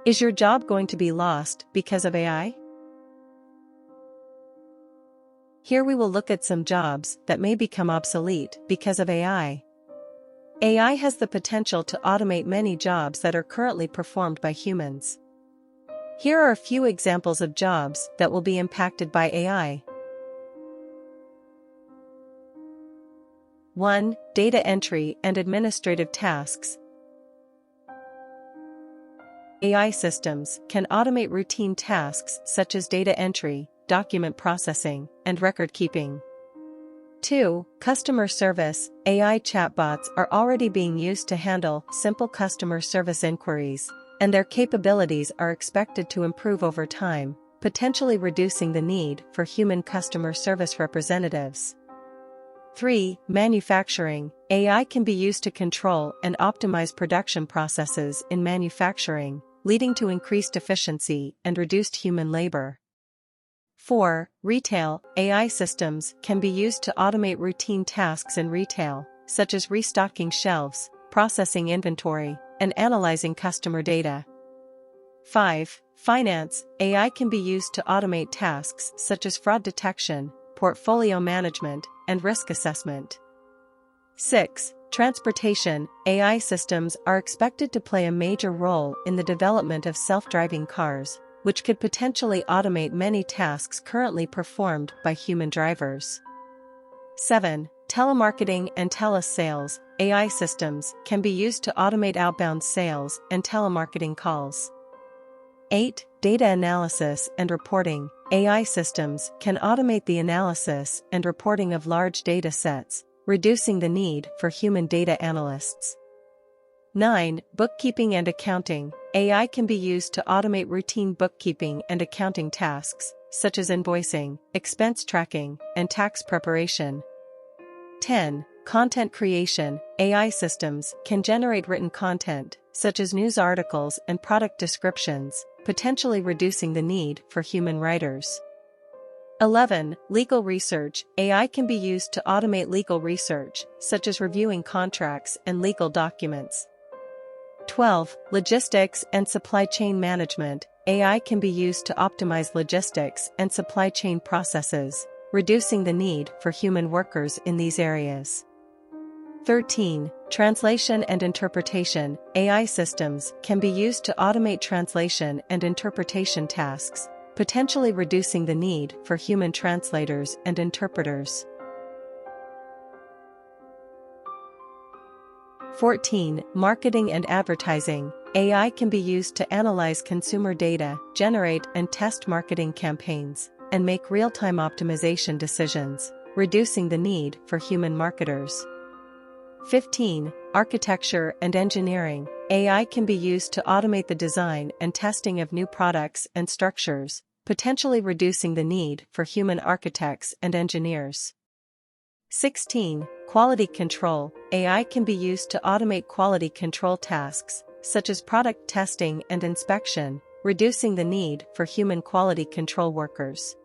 Is your job going to be lost because of AI? Here we will look at some jobs that may become obsolete because of AI. AI has the potential to automate many jobs that are currently performed by humans. Here are a few examples of jobs that will be impacted by AI. 1. Data entry and administrative tasks. AI systems can automate routine tasks such as data entry, document processing, and record keeping. 2. Customer service. AI chatbots are already being used to handle simple customer service inquiries, and their capabilities are expected to improve over time, potentially reducing the need for human customer service representatives. 3. Manufacturing. AI can be used to control and optimize production processes in manufacturing, leading to increased efficiency and reduced human labor. 4. Retail. AI systems can be used to automate routine tasks in retail, such as restocking shelves, processing inventory, and analyzing customer data. 5. Finance. AI can be used to automate tasks such as fraud detection, portfolio management, and risk assessment. 6. Transportation. AI systems are expected to play a major role in the development of self-driving cars, which could potentially automate many tasks currently performed by human drivers. 7. Telemarketing and telesales. AI systems can be used to automate outbound sales and telemarketing calls. 8. Data analysis and reporting. AI systems can automate the analysis and reporting of large data sets, reducing the need for human data analysts. 9. Bookkeeping and accounting. AI can be used to automate routine bookkeeping and accounting tasks, such as invoicing, expense tracking, and tax preparation. 10. Content creation. AI systems can generate written content, such as news articles and product descriptions, potentially reducing the need for human writers. 11. Legal research. AI can be used to automate legal research, such as reviewing contracts and legal documents. 12. Logistics and supply chain management. AI can be used to optimize logistics and supply chain processes, reducing the need for human workers in these areas. 13. Translation and interpretation. AI systems can be used to automate translation and interpretation tasks, potentially reducing the need for human translators and interpreters. 14. Marketing and advertising. AI can be used to analyze consumer data, generate and test marketing campaigns, and make real-time optimization decisions, reducing the need for human marketers. 15. Architecture and engineering. AI can be used to automate the design and testing of new products and structures, potentially reducing the need for human architects and engineers. 16. Quality control. AI can be used to automate quality control tasks, such as product testing and inspection, reducing the need for human quality control workers.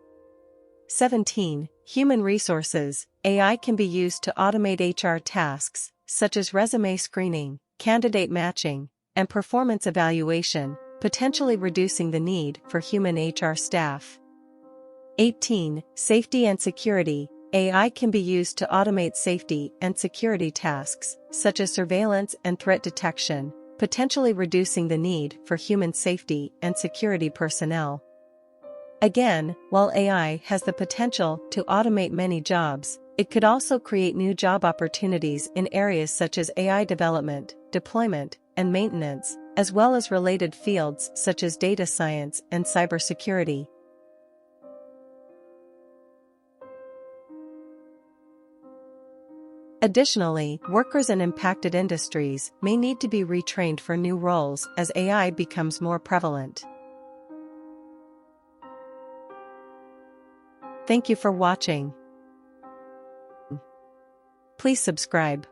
17. Human resources. AI can be used to automate HR tasks, such as resume screening, candidate matching, and performance evaluation, potentially reducing the need for human HR staff. 18. Safety and security. AI can be used to automate safety and security tasks, such as surveillance and threat detection, potentially reducing the need for human safety and security personnel. Again, while AI has the potential to automate many jobs, it could also create new job opportunities in areas such as AI development, deployment, and maintenance, as well as related fields such as data science and cybersecurity. Additionally, workers in impacted industries may need to be retrained for new roles as AI becomes more prevalent. Thank you for watching. Please subscribe.